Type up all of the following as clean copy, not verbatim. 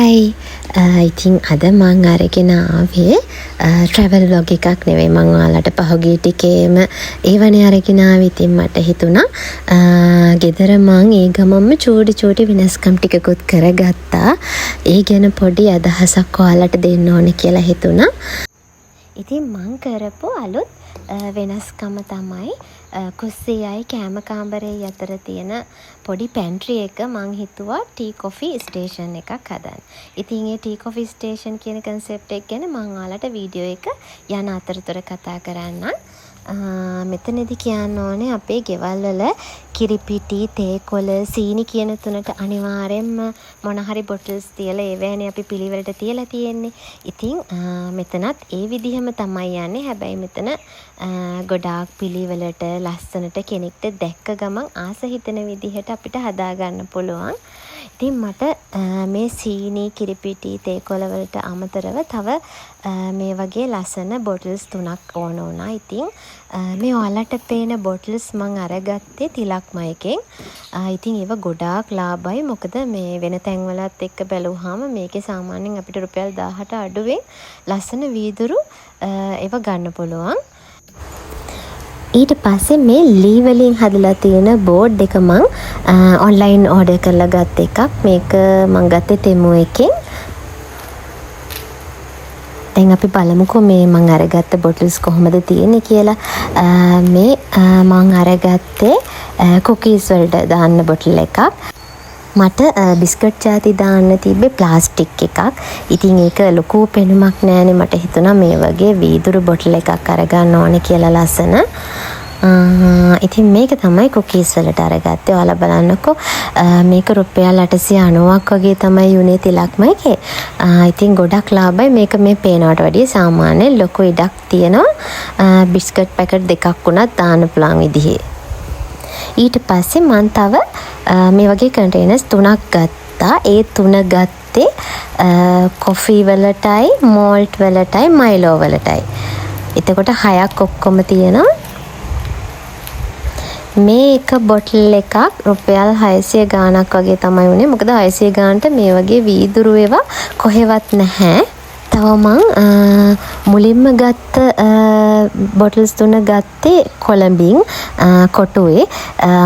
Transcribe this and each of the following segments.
හයි ඉතින් අද මං අරගෙන ආවේ ට්‍රැවල් ව්ලොග් එකක් නෙවෙයි මං ඔයාලට පහුගිය ටිකේම ඒවනේ අරගෙන ආවේ. ඉතින් මට හිතුණා ගෙදර මං ඒ ගමම්ම චූටි වෙනස්කම් ටිකකුත් කරගත්තා. ඒ ගැන පොඩි අදහසක් ඔයාලට දෙන්න ඕනේ කියලා හිතුණා. ඉතින් මං කරපු අලුත් වෙනස්කම තමයි කුස්සියයි කෑම කාමරේ අතර තියෙන පොඩි පැන්ට්‍රි එක මං හිතුවා ටී කොෆි ස්ටේෂන් එකක් හදන්න. ඉතින් ඒ ටී කොෆි ස්ටේෂන් කියන කන්සෙප්ට් එක ගැන මං ඔයාලට වීඩියෝ එක යන අතරතුර කතා කරන්නම්. මෙතනදි කියන්න ඕනේ අපේ ගෙවල් වල කිරිපිටි, තේකොළ, සීනි කියන තුනට අනිවාර්යෙන්ම මොන හරි බොටල්ස් තියලා ඒවැනේ අපි පිළිවෙලට තියලා තියෙන්නේ. ඉතින් මෙතනත් ඒ විදිහම තමයි යන්නේ. හැබැයි මෙතන ගොඩාක් පිළිවෙලට ලස්සනට කෙනෙක්ට දැක්ක ගමන් ආස හිතෙන විදිහට අපිට හදා ගන්න පුළුවන්. ඉතින් මට මේ සීනි, කිරිපිටි, තේකොළ වලට අමතරව තව මේ වගේ ලස්සන බොටල්ස් 3ක් ඕන වුණා. ඉතින් මේ ඔයාලට පේන බොටල්ස් මං අරගත්තේ තිලක්මයකෙන්. ඉතින් ඒව ගොඩාක් ලාභයි. මොකද මේ වෙන තැන්වලත් එක්ක බැලුවාම මේකේ සාමාන්‍යයෙන් අපිට රුපියල් 1000ට අඩුවෙන් ලස්සන වීදුරු ඒව ගන්න පුළුවන්. ඊට පස්සේ මේ ලී වලින් හදලා තියෙන බෝඩ් එක මං ඔන්ලයින් ඕඩර් කරලා ගත්ත එකක්. මේක මං ගත්තේ තෙමු එකෙන්. දැන් අපි බලමුකෝ මේ මං අරගත්ත බොටල්ස් කොහොමද තියෙන්නේ කියලා. මේ මං අරගත්තේ කුකීස් වලට දාන්න බොටල් එකක්. මට බිස්කට් ජාති දාන්න තිබ්බේ ප්ලාස්ටික් එකක්. ඉතින් ඒක ලොකු පෙනුමක් නෑනේ. මට හිතුණා මේ වගේ වීදුරු බොටල් එකක් අරගන්න ඕනේ කියලා ලස්සන. ඉතින් මේක තමයි කුකීස් වලට අරගත්තේ. ඔයාලා බලන්නකෝ මේක රුපියල් 890ක් වගේ තමයි යුනේ තිලක්මයකේ. ඉතින් ගොඩක් ලාභයි. මේක මේ පේනවට වැඩිය සාමාන්‍ය ලොකු ඉඩක් තියෙනවා. බිස්කට් පැකට් දෙකක් වුණත් දාන්න පුළුවන් විදිහේ. ඊට පස්සේ මං තව මේ වගේ කන්ටේනර්ස් 3ක් ගත්තා. ඒ 3 ගත්තේ කොෆි වලටයි, මෝල්ට් වලටයි, මයිලෝ වලටයි. එතකොට 6ක් ඔක්කොම තියෙනවා. මේ එක බොටල් එකක් රුපියල් 600 ගාණක් වගේ තමයි වුණේ. මොකද 600 ගාණට මේ වගේ වීදුරු ඒවා කොහෙවත් නැහැ. තව මං මුලින්ම ගත්ත බොටල්ස් 3 ගත්තේ කොළඹින් කොටුවේ.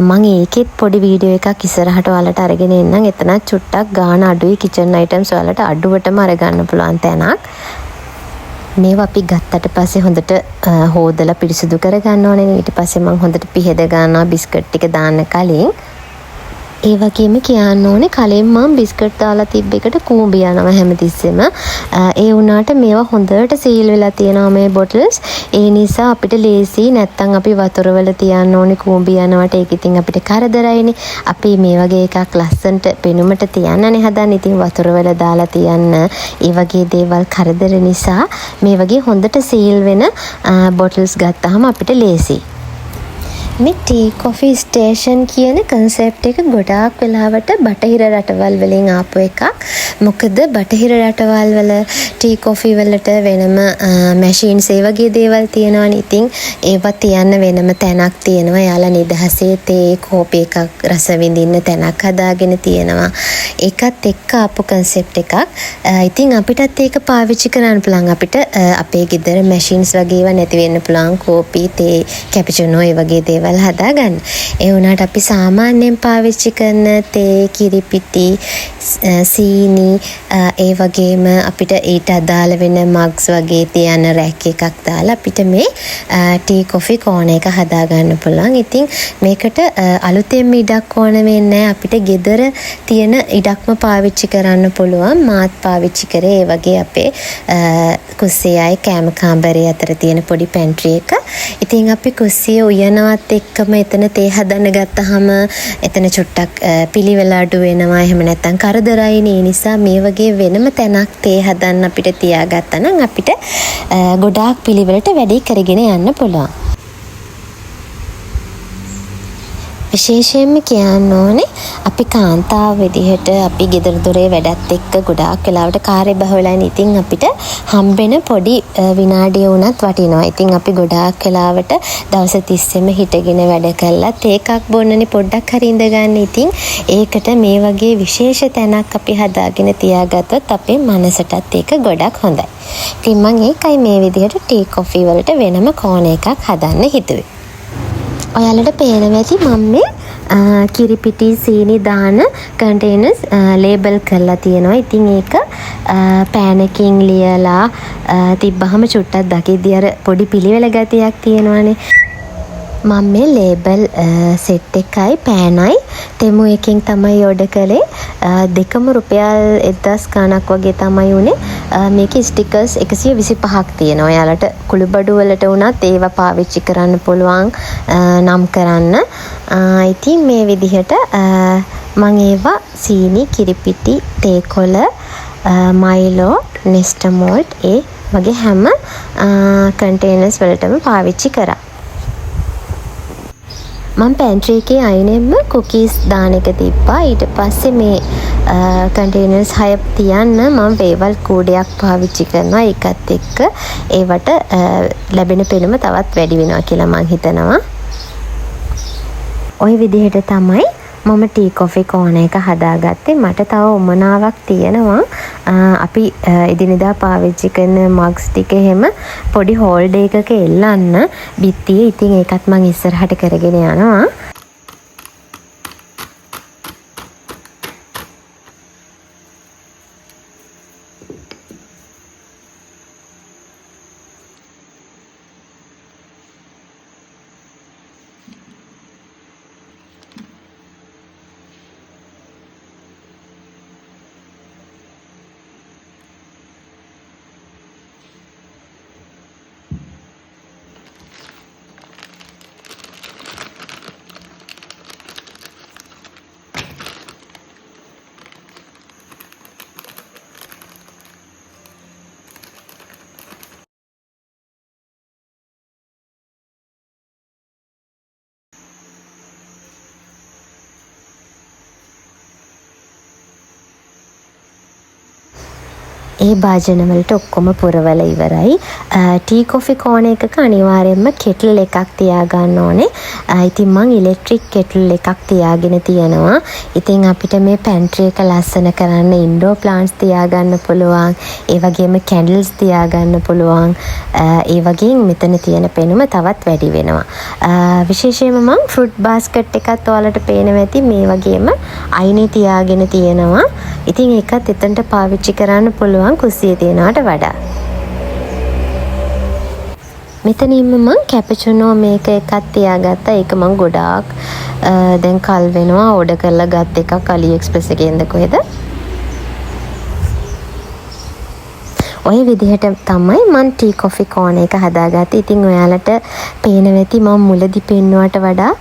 මං ඒකෙත් පොඩි වීඩියෝ එකක් ඉස්සරහට ඔයාලට අරගෙන එන්නම්. එතනත් චුට්ටක් ගාණ අඩුයි. කිචන් අයිටම්ස් ඔයාලට අඩුවටම අරගන්න පුළුවන් තැනක්. මේවා අපි ගත්තට පස්සේ හොඳට හොදලා පිරිසිදු කරගන්න ඕනේ. ඊට පස්සේ මං හොඳට පිහද ගන්නවා බිස්කට් ටික දාන්න කලින්. ඒ වගේම කියන්න ඕනේ කලින් මම බිස්කට් දාලා තිබ්බ එකට කූඹි යනවා හැමතිස්සෙම. ඒ වුණාට මේවා හොඳට සීල් වෙලා තියෙනවා මේ බොටල්ස්. ඒ නිසා අපිට ලේසි. නැත්තම් අපි වතුර වල තියන්න ඕනේ කූඹි යනවට. ඒක ඉතින් අපිට කරදරයිනේ. අපි මේ වගේ එකක් ලස්සනට පෙනුමට තියන්නනේ හදන්නේ. ඉතින් වතුර වල දාලා තියන්න ඒ වගේ දේවල් කරදර නිසා මේ වගේ හොඳට සීල් වෙන බොටල්ස් ගත්තාම අපිට ලේසි. මේ ටී කොෆි ස්ටේෂන් කියන කන්සෙප්ට් එක ගොඩාක් වෙලාවට බටහිර රටවල් වලින් ආපු එකක්. මොකද බටහිර රටවල් වල ටී කොෆි වලට වෙනම මැෂින්ස් ඒ වගේ දේවල් තියෙනවනේ. ඉතින් ඒවා තියන්න වෙනම තැනක් තියෙනවා. යාලා නිදහසේ තේ කෝපි එකක් රස විඳින්න තැනක් හදාගෙන තියෙනවා. ඒකත් එක්ක ආපු කන්සෙප්ට් එකක්. ඉතින් අපිටත් ඒක පාවිච්චි කරන්න පුළුවන්. අපිට අපේ ගෙදර මැෂින්ස් වගේ ඒවා නැති වෙන්න පුළුවන්. කෝපි, තේ, කැපිචිනෝ ඒ වගේ දේවල් හදාගන්න. ඒ වුණාට අපි සාමාන්‍යයෙන් පාවිච්චි කරන තේ, කිරිපිටි, සීනි ඒ වගේම අපිට ඊට අදාළ වෙන මග්ස් වගේ තියන රැක් එකක් දාලා අපිට මේ ටී කොෆි කෝන එක හදාගන්න පුළුවන්. ඉතින් මේකට අලුතෙන් ඉඩක් ඕන වෙන්නේ නැහැ. අපිට ගෙදර තියෙන ඉඩක්ම පාවිච්චි කරන්න පුළුවන්. මාත් පාවිච්චි කරේ ඒ වගේ අපේ කුස්සියයි කෑම කාමරේ අතර තියෙන පොඩි පැන්ට්‍රි එක. ඉතින් අපි කුස්සිය උයනවත් එක්කම එතන තේ හදන්න ගත්තාම එතන චුට්ටක් පිළිවෙල අඩු වෙනවා. එහෙම නැත්නම් කරදරයිනේ. ඒ නිසා මේ වගේ වෙනම තැනක් තේ හදන්න අපිට තියාගත්තා නම් අපිට ගොඩාක් පිළිවෙලට වැඩේ කරගෙන යන්න පුළුවන්. විශේෂයෙන්ම කියන්න ඕනේ අපි කාන්තාව විදිහට අපි ගෙදර දොරේ වැඩත් එක්ක ගොඩාක් වෙලාවට කාර්යබහුලයින් ඉතින් අපිට හම්බෙන පොඩි විනාඩිය වුණත් වටිනවා. ඉතින් අපි ගොඩාක් වෙලාවට දවස් 30ෙම හිටගෙන වැඩ කළා තේකක් බොන්නනේ පොඩ්ඩක් හරි ඉඳගන්න. ඉතින් ඒකට මේ වගේ විශේෂ තැනක් අපි හදාගෙන තියාගත්තොත් අපේ මනසටත් ඒක ගොඩක් හොඳයි. ඉතින් මම ඒකයි මේ විදිහට ටී කොෆි වලට වෙනම කෝණ එකක් හදන්න හිතුවේ. ඔයාලට පේනවා ඇති මම මේ කිරිපිටි සීනි දාන කන්ටේනර්ස් ලේබල් කරලා තියෙනවා. ඉතින් ඒක පෑන් එකකින් ලියලා තිබ්බහම චුට්ටක් දකිද්දි අර පොඩි පිළිවෙල ගතියක් තියෙනවානේ. මම මේ ලේබල් සෙට් එකයි පෑනයි තෙමු එකකින් තමයි ඕඩර් කළේ. දෙකම රුපියල් 1000 ගණක් වගේ තමයි උනේ. මේකේ ස්ටිකර්ස් 125ක් තියෙනවා. ඔයාලට කුළුබඩු වලට වුණත් ඒවා පාවිච්චි කරන්න පුළුවන් නම් කරන්න. ඉතින් මේ විදිහට මම ඒවා සීනි, කිරිපිටි, තේකොළ, මයිලෝ, නෙස්ටමෝල්ට් ඒ වගේ හැම කන්ටේනර්ස් වලටම පාවිච්චි කරා. මම පැන්ට්‍රි එකේ අයිනෙන්ම කුකීස් දාන එක තිබ්බා. ඊට පස්සේ මේ කන්ටේනර්ස් 6 තියන්න මම වේවල් කූඩයක් පාවිච්චි කරනවා. ඒකත් එක්ක ඒවට ලැබෙන පෙනුම තවත් වැඩි වෙනවා කියලා මම හිතනවා. ওই විදිහට තමයි මම ටී කොෆි කෝණ එක හදාගත්තේ. මට තව උමනාවක් තියෙනවා. අපි එදිනෙදා පාවිච්චි කරන මග්ස් ටික එහෙම පොඩි හෝල්ඩර් එකක එල්ලන්න බිත්තියේ. ඉතින් ඒකත් මම ඉස්සරහට කරගෙන යනවා. ඒ භාජන වලට ඔක්කොම පුරවලා ඉවරයි. ටී කොෆි කෝණ එකක අනිවාර්යයෙන්ම කෙටල් එකක් තියාගන්න ඕනේ. ඉතින් මම ඉලෙක්ට්‍රික් කෙටල් එකක් තියාගෙන තියෙනවා. ඉතින් අපිට මේ පැන්ට්‍රි එක ලස්සන කරන්න ඉන්ඩෝර් ප්ලාන්ට්ස් තියාගන්න පුළුවන්. ඒ වගේම කැන්ඩල්ස් තියාගන්න පුළුවන්. ඒ වගේම මෙතන තියෙන පෙනුම තවත් වැඩි වෙනවා. විශේෂයෙන්ම මම ෆෘට් බාස්කට් එකත් ඔයාලට පේනවා ඇති මේ වගේම අයිනේ තියාගෙන තියෙනවා. ඉතින් ඒකත් එතනට පාවිච්චි කරන්න පුළුවන් කුස්සියේ තියනවට වඩා. මෙතනින්ම මම කැපචුනෝ මේක එකක් තියාගත්තා. ඒක මම ගොඩාක් දැන් කල් වෙනවා ඕඩර් කරලා ගත් එකක් අලි එක්ස්ප්‍රස් එකේන්ද කොහෙද. ඔය විදිහට තමයි මම ටී කොෆි කෝණ එක හදාගත්තේ. ඉතින් ඔයාලට පේනවා ඇති මම මුලදි පෙන්නුවට වඩා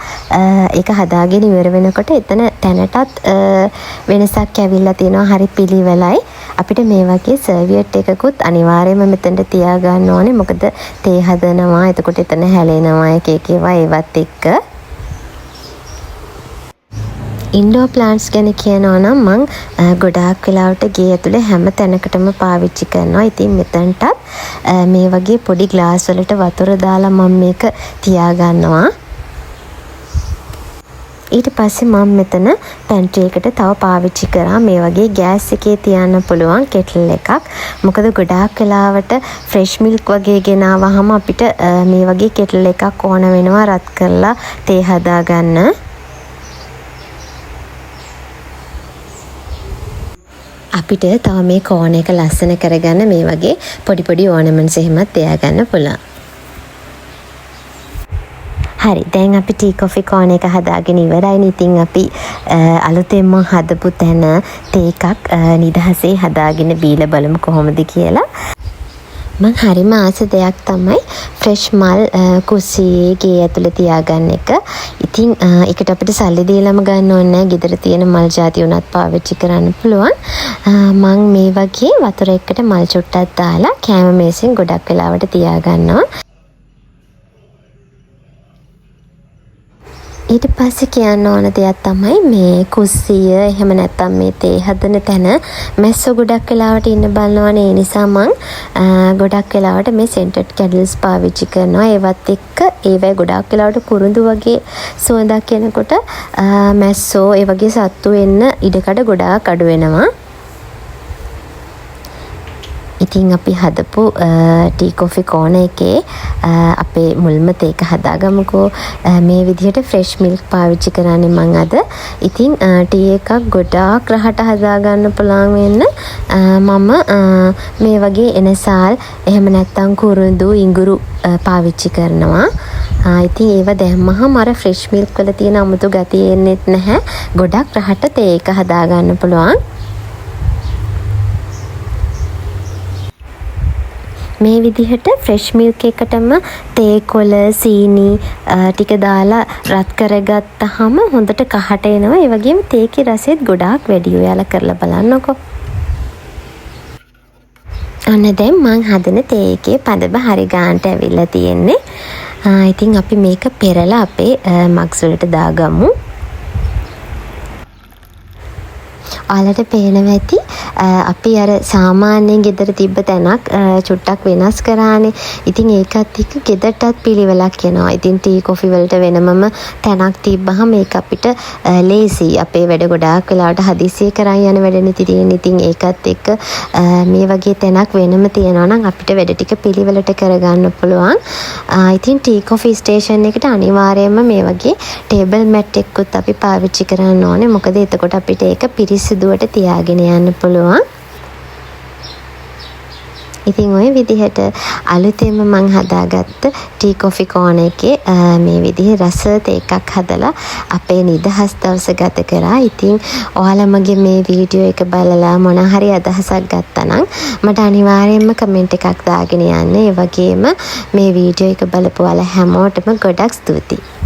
ඒක හදාගෙන ඉවර වෙනකොට එතන තැනටත් වෙනසක් ඇවිල්ලා තියෙනවා. හරි පිළිවෙලයි. අපිට මේ වගේ සර්වියට් එකකුත් අනිවාර්යයෙන්ම මෙතනට තියාගන්න ඕනේ. මොකද තේ හදනවා. එතකොට එතන හැලෙනවා එක එක ඒවා ඒවත් එක්ක. ඉන්ඩෝර් ප්ලාන්ට්ස් ගැන කියනවා නම් මම ගොඩාක් වෙලාවට ගේ ඇතුලේ හැම තැනකටම පාවිච්චි කරනවා. ඉතින් මෙතනටත් මේ වගේ පොඩි ග්ලාස් වලට වතුර දාලා මම මේක තියාගන්නවා. ඊට පස්සේ මම මෙතන පැන්ට්‍රි එකට තව පාවිච්චි කරා මේ වගේ ගෑස් එකේ තියන්න පුළුවන් කෙටල් එකක්. මොකද ගොඩාක් වෙලාවට ෆ්‍රෙෂ් මිල්ක් වගේ ගෙනාවහම අපිට මේ වගේ කෙටල් එකක් ඕන වෙනවා රත් කරලා තේ හදාගන්න. අපිට තව මේ කෝණ එක ලස්සන කරගන්න මේ වගේ පොඩි පොඩි ඕනමන්ට්ස් එහෙමත් තියාගන්න පුළුවන්. හරි, දැන් අපි ටී කොෆි කෝණ එක හදාගෙන ඉවරයි. ඉතින් අපි අලුතෙන්ම හදපු තැන තේ එකක් නිදහසේ හදාගෙන බීලා බලමු කොහොමද කියලා. මං හරිම ආස දෙයක් තමයි ෆ්‍රෙෂ් මල් කුස්සියේ ගේ ඇතුලේ තියාගන්න එක. ඉතින් ඒකට අපිට සල්ලි දීලාම ගන්න ඕනේ නැහැ. ගෙදර තියෙන මල් ಜಾති උනත් පාවිච්චි කරන්න පුළුවන්. මං මේ වගේ වතුර එක්කට මල් චුට්ටක් දාලා කැම මේසෙන් ගොඩක් වෙලාවට තියාගන්නවා. ඊට පස්සේ කියන්න ඕන දෙයක් තමයි මේ කුස්සිය එහෙම නැත්නම් මේ තේ හදන තැන මැස්සෝ ගොඩක් වෙලාවට ඉන්න බලනවනේ. ඒ නිසා මං ගොඩක් වෙලාවට මේ සෙන්ටඩ් කැන්ඩල්ස් පාවිච්චි කරනවා. ඒවත් එක්ක ඒවැ ගොඩක් වෙලාවට කුරුඳු වගේ සුවඳක් එනකොට මැස්සෝ ඒ වගේ සත්තු එන්න ඉඩකඩ ගොඩාක් අඩු වෙනවා. ඉතින් අපි හදපු ටී කොෆි කෝන එකේ අපේ මුල්ම තේක හදාගමුකෝ. මේ විදිහට ෆ්‍රෙෂ් මිල්ක් පාවිච්චි කරන්නේ මං අද. ඉතින් ටී එකක් ගොඩාක් රහට හදාගන්න පුළුවන් වෙන්න මම මේ වගේ එනසාල් එහෙම නැත්නම් කුරුඳු ඉඟුරු පාවිච්චි කරනවා. ඉතින් ඒව දැම්මහම අර ෆ්‍රෙෂ් මිල්ක් වල තියෙන අමුතු ගතිය එන්නේත් නැහැ. ගොඩක් රහට තේ එක හදාගන්න පුළුවන්. මේ විදිහට ෆ්‍රෙෂ් මිල්ක් එකටම තේ කොළ සීනි ටික දාලා රත් කරගත්තාම හොඳට කහට එනවා. ඒ වගේම තේකේ රසෙත් ගොඩාක් වැඩි. ඔයාලා කරලා බලන්නකෝ. අන්න දැන් මං හදන තේ එකේ පදබ හරි ගානට ඇවිල්ලා තියෙන්නේ. ඉතින් අපි මේක පෙරලා අපේ මග්ස් වලට දාගමු. ඔයාලට පේනවා ඇති අපි අර සාමාන්‍යයෙන් ගෙදර තිබ්බ තැනක් චුට්ටක් වෙනස් කරානේ. ඉතින් ඒකත් එක්ක ගෙදරටත් පිළිවෙලක් යනවා. ඉතින් ටී කොෆි වලට වෙනමම තැනක් තිබ්බහම ඒක අපිට ලේසි. අපේ වැඩ ගොඩාක් වෙලාවට හදිස්සිය කරන් යන වැඩනේ තියෙන්නේ. ඉතින් ඒකත් එක්ක මේ වගේ තැනක් වෙනම තියනවා නම් අපිට වැඩ ටික පිළිවෙලට කරගන්න පුළුවන්. ඉතින් ටී කොෆි ස්ටේෂන් එකට අනිවාර්යයෙන්ම මේ වගේ ටේබල් මැට් එකකුත් අපි පාවිච්චි කරන්න ඕනේ. මොකද එතකොට අපිට ඒක පිරිසිදුවට තියාගෙන යන්න පුළුවන්. ඉතින් ওই විදිහට අලුතෙන්ම මං හදාගත්ත ටී කොෆි කෝන එකේ මේ විදිහේ රස තේකක් හදලා අපේ නිදහස් දවස ගත කරා. ඉතින් ඔයාලා මගේ මේ වීඩියෝ එක බලලා මොන හරි අදහසක් ගත්තා නම් මට අනිවාර්යයෙන්ම කමෙන්ට් එකක් දාගෙන යන්න. ඒ වගේම මේ වීඩියෝ එක බලපු ඔයාලා හැමෝටම ගොඩක් ස්තුතියි.